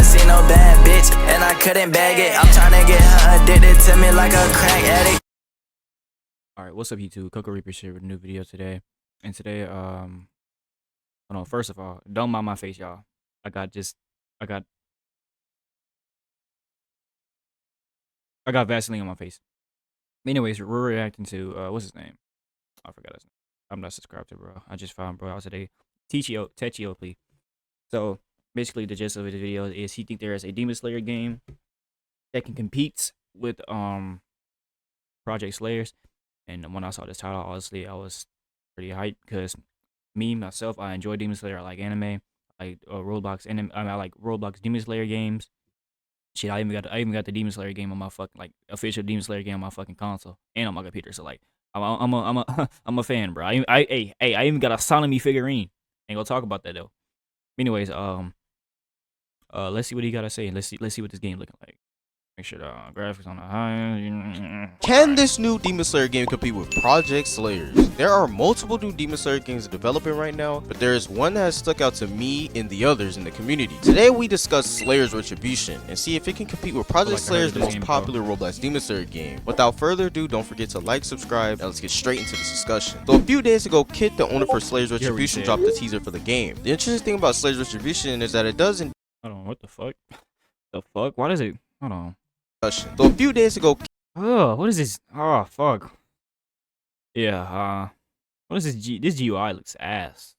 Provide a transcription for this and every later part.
Seen no bad bitch, and I couldn't bag it. I'm trying to get her addicted to me like a crack addict. Alright, what's up YouTube? Coco Reaper here with a new video today. And today, hold on, first of all, don't mind my face, y'all. I got Vaseline on my face. Anyways, we're reacting to what's his name? I forgot his name. I'm not subscribed to bro. I just found bro out today. Techio, please. So basically the gist of the video is he think there is a Demon Slayer game that can compete with Project Slayers. And when I saw this title, honestly, I was pretty hyped because myself, I enjoy Demon Slayer. I like anime, I like Roblox, and I like Roblox Demon Slayer games. Shit, I even got the Demon Slayer game on my fucking official Demon Slayer game on my fucking console and on my computer. So like, I'm a fan, bro. I even got a Sonomy figurine. Ain't gonna talk about that though. Anyways, let's see what he gotta say. Let's see what this game looking like. Make sure the graphics on the high. Can this new Demon Slayer game compete with Project Slayers? There are multiple new Demon Slayer games developing right now, but there is one that has stuck out to me and the others in the community. Today we discuss Slayer's Retribution and see if it can compete with Project Slayers, the most popular Roblox Demon Slayer game. Without further ado, don't forget to like, subscribe, and let's get straight into this discussion. So a few days ago, Kit, the owner for Slayer's Retribution, dropped a teaser for the game. The interesting thing about Slayer's Retribution is that it doesn't. Hold on, what the fuck? The fuck? Why does it? Hold on. So a few days ago, oh, what is this? Oh, fuck. Yeah, what is this? This GUI looks ass.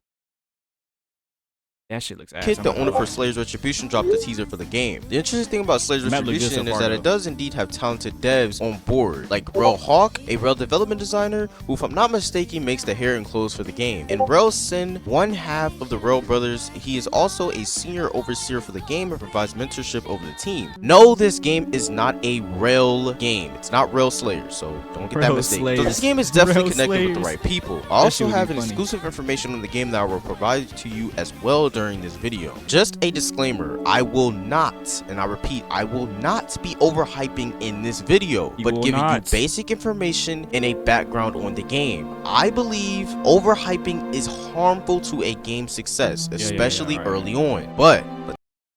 That shit looks ass. Kit, the owner for Slayer's Retribution, dropped a teaser for the game. The interesting thing about Slayer's Retribution is that it does indeed have talented devs on board, like Rel Hawk, a Rel development designer, who if I'm not mistaken makes the hair and clothes for the game, and Rel Sin, one half of the Rel brothers. He is also a senior overseer for the game and provides mentorship over the team. No, this game is not a Rel game. It's not Rel Slayers, so don't get that mistake. So this game is definitely connected with the right people. I also have an exclusive information on the game that I will provide to you as well during this video. Just a disclaimer, I will not, and I repeat, I will not be overhyping in this video, but giving you basic information and a background on the game. I believe overhyping is harmful to a game's success, especially early on. But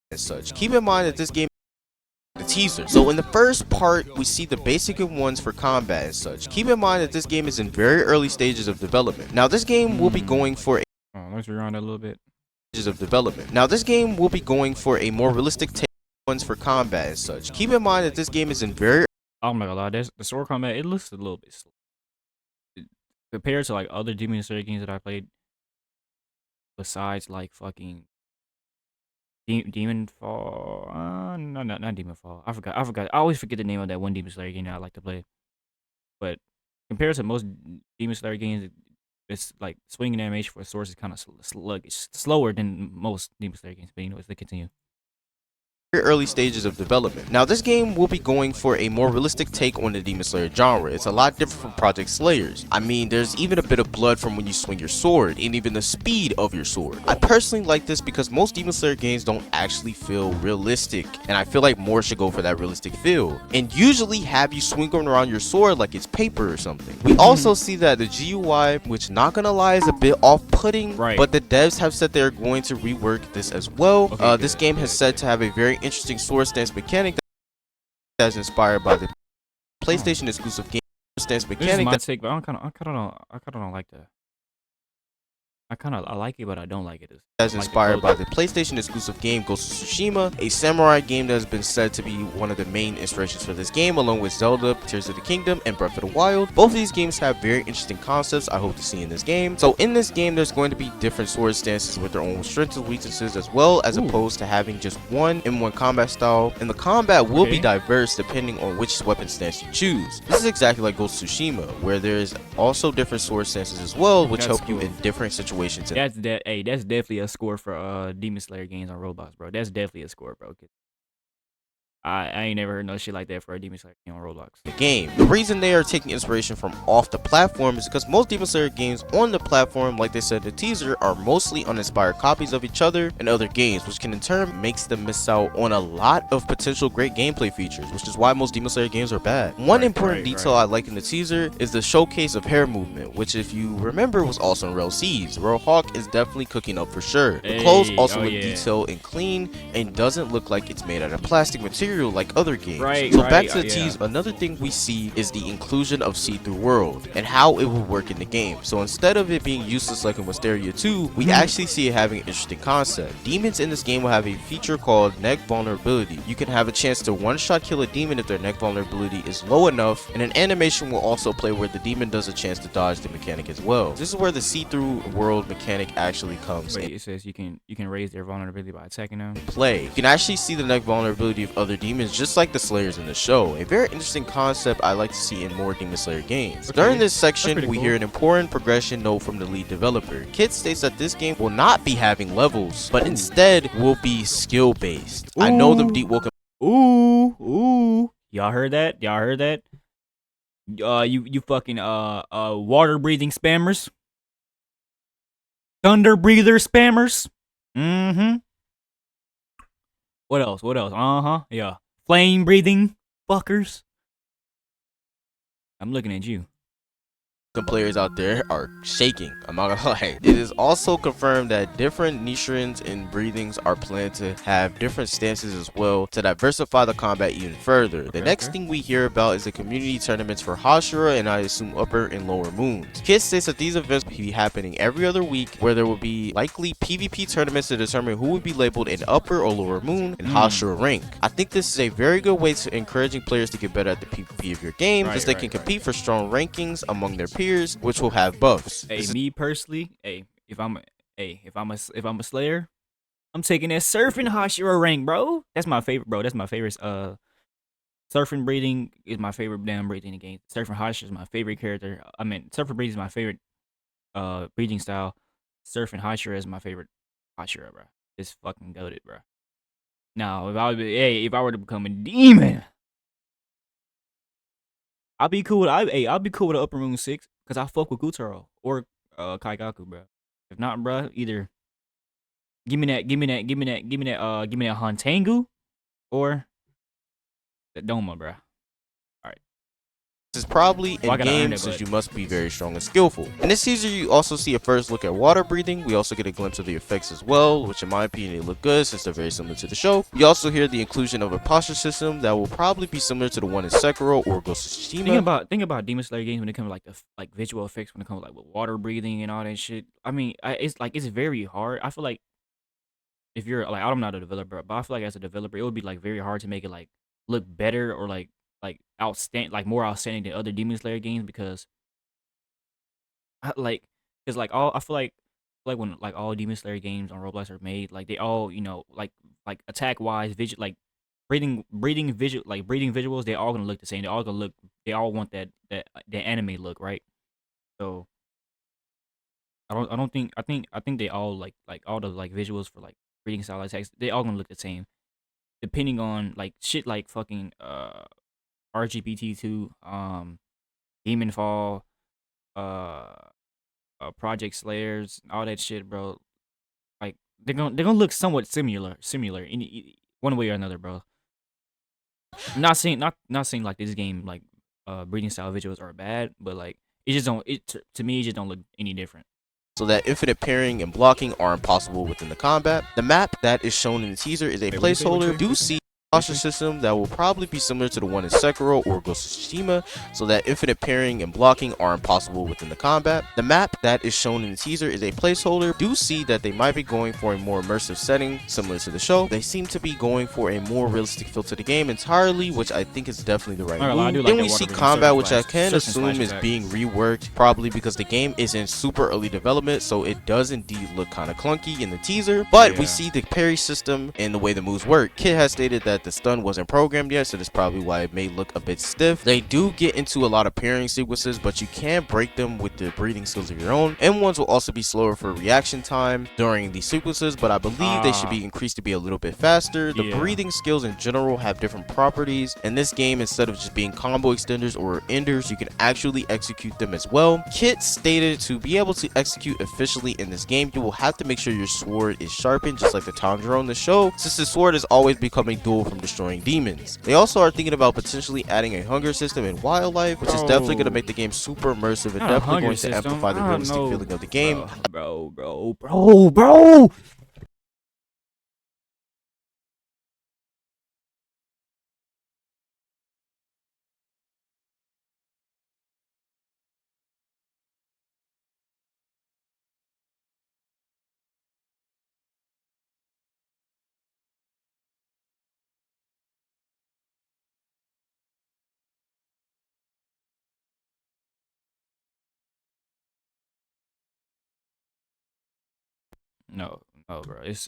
as such, keep in mind that this game is the teaser. So in the first part, we see the basic ones for combat and such. Keep in mind that this game is in very early stages of development. Now this game will be going for let's rewind that a little bit. Of development. Now this game will be going for a more realistic take ones for combat and such. Keep in mind that this game is in very I'm not gonna lie, the sword combat, it looks a little bit slow compared to like other Demon Slayer games that I played besides like fucking Demon Fall. No, not Demon Fall. I forgot. I always forget the name of that one Demon Slayer game that I like to play. But compared to most Demon Slayer games, it's like swinging animation for a sword is kind of sluggish, slower than most Demon Slayer games. But anyways, they continue. Early stages of development. Now this game will be going for a more realistic take on the Demon Slayer genre. It's a lot different from Project Slayers. I mean, there's even a bit of blood from when you swing your sword, and even the speed of your sword. I personally like this because most Demon Slayer games don't actually feel realistic, and I feel like more should go for that realistic feel, and usually have you swinging around your sword like it's paper or something. We also see that the GUI, which not gonna lie is a bit off-putting, but the devs have said they're going to rework this as well. This game has said to have a very interesting sword stance mechanic that's inspired by the PlayStation exclusive game stance mechanic. This is my take, but I kind of don't like that. I like it, but I don't like it. That's inspired by the PlayStation exclusive game Ghost of Tsushima, a samurai game that has been said to be one of the main inspirations for this game, along with Zelda, Tears of the Kingdom, and Breath of the Wild. Both of these games have very interesting concepts I hope to see in this game. So in this game, there's going to be different sword stances with their own strengths and weaknesses as well, as opposed to having just one in one combat style. And the combat will be diverse depending on which weapon stance you choose. This is exactly like Ghost of Tsushima, where there's also different sword stances as well, which help you in different situations. That's definitely a score for Demon Slayer games on Roblox, bro. That's definitely a score, bro. I ain't never heard no shit like that for a Demon Slayer game on Roblox. The game. The reason they are taking inspiration from off the platform is because most Demon Slayer games on the platform, like they said in the teaser, are mostly uninspired copies of each other and other games, which can in turn makes them miss out on a lot of potential great gameplay features, which is why most Demon Slayer games are bad. One important detail I like in the teaser is the showcase of hair movement, which if you remember was also in Rel C's. Rel Hawk is definitely cooking up for sure. The clothes also look detailed and clean and doesn't look like it's made out of plastic material like other games. So back to the tease, another thing we see is the inclusion of see-through world and how it will work in the game. So instead of it being useless like in Wisteria 2, we actually see it having an interesting concept. Demons in this game will have a feature called neck vulnerability. You can have a chance to one-shot kill a demon if their neck vulnerability is low enough, and an animation will also play where the demon does a chance to dodge the mechanic as well. This is where the see-through world mechanic actually comes in. It says you can raise their vulnerability by attacking them. You can actually see the neck vulnerability of other demons just like the Slayers in the show. A very interesting concept I like to see in more Demon Slayer games. During this section, we hear an important progression note from the lead developer. Kid states that this game will not be having levels, but instead will be skill based. I know them deep will. Ooh. Y'all heard that? Y'all heard that? You fucking water breathing spammers. Thunder breather spammers. What else? Yeah. Flame breathing fuckers. I'm looking at you. Players out there are shaking. I'm not gonna lie. It is also confirmed that different Nishrins and breathings are planned to have different stances as well to diversify the combat even further. The next thing we hear about is the community tournaments for Hashira and I assume Upper and Lower Moons. Kid states that these events will be happening every other week, where there will be likely PvP tournaments to determine who would be labeled an Upper or Lower Moon and Hashira rank. I think this is a very good way to encouraging players to get better at the PvP of your game, as they can compete for strong rankings among their peers, which will have buffs. Hey, me personally, if I'm a Slayer, I'm taking that surfing Hashira rank, bro. That's my favorite, bro. That's my favorite. Surfing breathing is my favorite damn breathing in the game. Surfing Hashira is my favorite character. I mean, surfing breathing is my favorite breathing style. Surfing Hashira is my favorite Hashira, bro. It's fucking goated, bro. Now, if I were to become a demon, I'll be cool with an Upper Moon 6 because I fuck with Gutaro or Kaigaku, bro. If not, bro, either give me that Hantengu or the Doma, bro. This is probably in game since you must be very strong and skillful. In this teaser, you also see a first look at water breathing. We also get a glimpse of the effects as well, which in my opinion, they look good since they're very similar to the show. You also hear the inclusion of a posture system that will probably be similar to the one in Sekiro or Ghost of Tsushima. Think about Demon Slayer games when it comes to like visual effects, when it comes to, like with water breathing and all that shit. I mean, it's very hard. I feel like if you're like, I'm not a developer, but I feel like as a developer, it would be like very hard to make it like look better or like outstanding, like more outstanding than other Demon Slayer games, because I feel like when like all Demon Slayer games on Roblox are made, like they all, you know, like attack wise, visual, like breathing visuals, they all gonna look the same. They all want that anime look, right? So I think they all like all the like visuals for like breathing style attacks, they all gonna look the same, depending on like shit like fucking RGPT2, Demon Fall, Project Slayers, all that shit, bro. Like they're gonna look somewhat similar in one way or another, bro. I'm not saying like this game like breeding style visuals are bad, but like to me it just don't look any different. So that infinite parrying and blocking are impossible within the combat. The map that is shown in the teaser is a placeholder. Do see posture system that will probably be similar to the one in Sekiro or Ghost of Tsushima, so that infinite parrying and blocking are impossible within the combat. The map that is shown in the teaser is a placeholder. Do see that they might be going for a more immersive setting similar to the show. They seem to be going for a more realistic feel to the game entirely, which I think is definitely the right move. Then we see combat, which I can assume is being reworked, probably because the game is in super early development, so it does indeed look kind of clunky in the teaser, but we see the parry system and the way the moves work. Kid has stated that that the stun wasn't programmed yet, so that's probably why it may look a bit stiff. They do get into a lot of pairing sequences, but you can break them with the breathing skills of your own. M1s will also be slower for reaction time during these sequences, but I believe they should be increased to be a little bit faster. The breathing skills in general have different properties. In this game, instead of just being combo extenders or enders, you can actually execute them as well. Kit stated to be able to execute efficiently in this game, you will have to make sure your sword is sharpened, just like the Tundra on the show, since the sword is always becoming dual from destroying demons. They also are thinking about potentially adding a hunger system in wildlife, which is definitely going to make the game super immersive and definitely going to amplify the realistic feeling of the game. Bro. No, bro. It's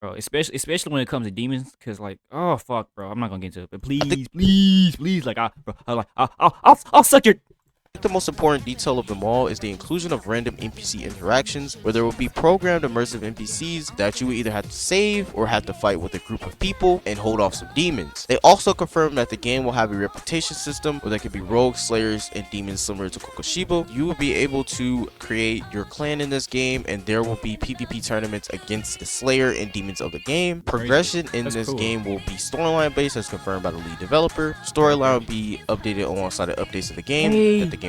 bro. Especially when it comes to demons, cause like, oh fuck, bro. I'm not gonna get into it, but please, like, I'll suck your. The most important detail of them all is the inclusion of random NPC interactions, where there will be programmed immersive NPCs that you will either have to save or have to fight with a group of people and hold off some demons. They also confirmed that the game will have a reputation system where there could be rogues, slayers, and demons similar to Kokoshibo. You will be able to create your clan in this game, and there will be PvP tournaments against the slayer and demons of the game. Progression in this game will be storyline based, as confirmed by the lead developer. Storyline will be updated alongside the updates of the game that the game.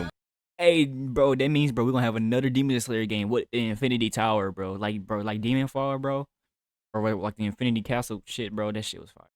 Hey, bro, that means, bro, we're gonna have another Demon Slayer game with Infinity Tower, bro. Like Demon Fall, bro. Or like the Infinity Castle shit, bro. That shit was fire.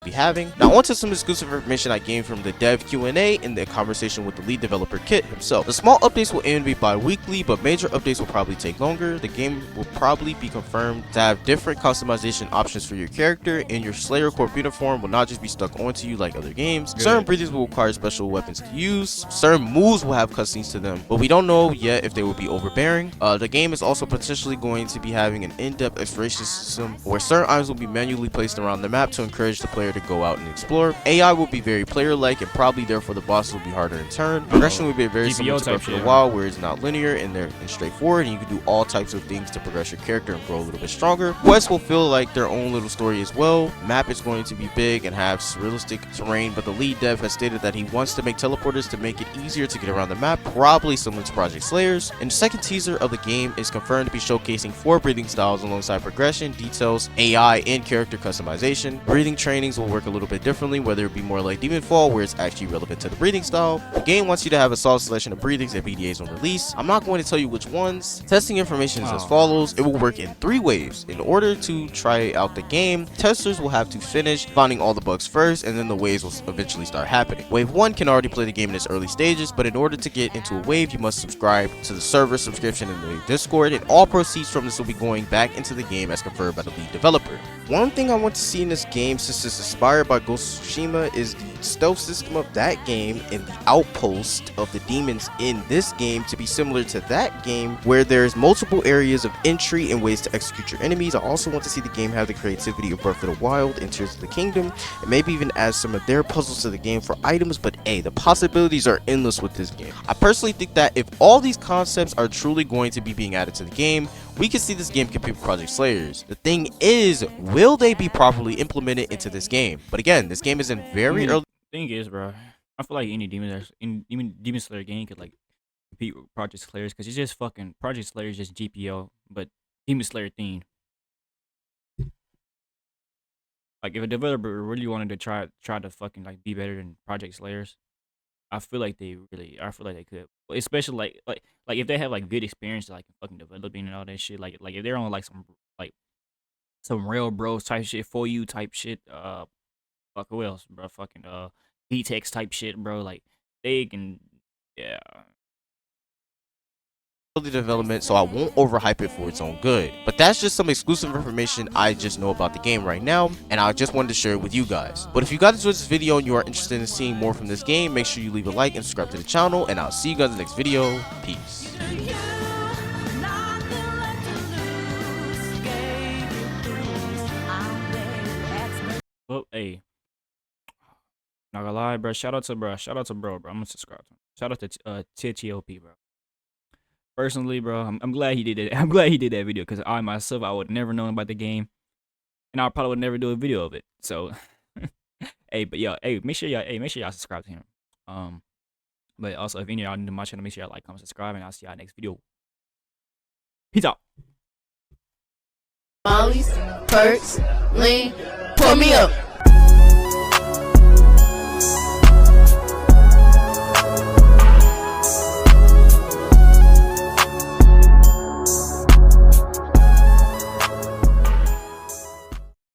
Be having. Now onto some exclusive information I gained from the dev Q&A in the conversation with the lead developer Kit himself. The small updates will aim to be bi-weekly, but major updates will probably take longer. The game will probably be confirmed to have different customization options for your character, and your Slayer Corp uniform will not just be stuck onto you like other games. Certain breathings will require special weapons to use. Certain moves will have cutscenes to them, but we don't know yet if they will be overbearing. The game is also potentially going to be having an in-depth exploration system where certain items will be manually placed around the map to encourage the player to go out and explore. AI will be very player-like, and probably therefore the bosses will be harder in turn. Progression will be very similar to Breath of the Wild, where it's not linear and they're straightforward, and you can do all types of things to progress your character and grow a little bit stronger. Quests will feel like their own little story as well. Map is going to be big and have realistic terrain, but the lead dev has stated that he wants to make teleporters to make it easier to get around the map, probably similar to Project Slayers. And the second teaser of the game is confirmed to be showcasing 4 breathing styles alongside progression, details, AI, and character customization. Breathing trainings will work a little bit differently, whether it be more like Demon Fall, where it's actually relevant to the breathing style. The game wants you to have a solid selection of breathings and BDAs on release. I'm not going to tell you which ones. Testing information is as follows. It will work in 3 waves. In order to try out the game, testers will have to finish finding all the bugs first, and then the waves will eventually start happening. Wave 1 can already play the game in its early stages, but in order to get into a wave, you must subscribe to the server subscription in the Discord, and all proceeds from this will be going back into the game as confirmed by the lead developer. One thing I want to see in this game, since it's inspired by Ghost of Tsushima, is the stealth system of that game and the outpost of the demons in this game to be similar to that game, where there's multiple areas of entry and ways to execute your enemies. I also want to see the game have the creativity of Breath of the Wild and Tears of the Kingdom, and maybe even add some of their puzzles to the game for items. But hey, the possibilities are endless with this game. I personally think that if all these concepts are truly going to be being added to the game, we can see this game compete with Project Slayers. The thing is, will they be properly implemented into this game? But again, this game is in very early. Thing is, bro, I feel like any Demon Slayer game could like compete with Project Slayers, because it's just fucking Project Slayer is just GPO, but Demon Slayer themed. Like if a developer really wanted to try to fucking like be better than Project Slayers, I feel like they could, especially like if they have like good experience like fucking developing and all that shit, like if they're on like some real bros type shit, for you type shit, fuck who else, bro, fucking VTEX type shit, bro, like they can, yeah. Development, so I won't overhype it for its own good. But that's just some exclusive information I just know about the game right now, and I just wanted to share it with you guys. But if you guys enjoyed this video and you are interested in seeing more from this game, make sure you leave a like and subscribe to the channel, and I'll see you guys in the next video. Peace. hey, not gonna lie, bro. Shout out to bro. Bro. I'm gonna subscribe to him. Shout out to TTOP, bro. Personally, bro, I'm glad he did it. I'm glad he did that video because I myself I would never know about the game, and I probably would never do a video of it. So, hey, but yo, hey, make sure y'all subscribe to him. But also if any of y'all new to my channel, make sure y'all like, comment, subscribe, and I'll see y'all next video. Peace out. Molly's, perks, lean, pour me up.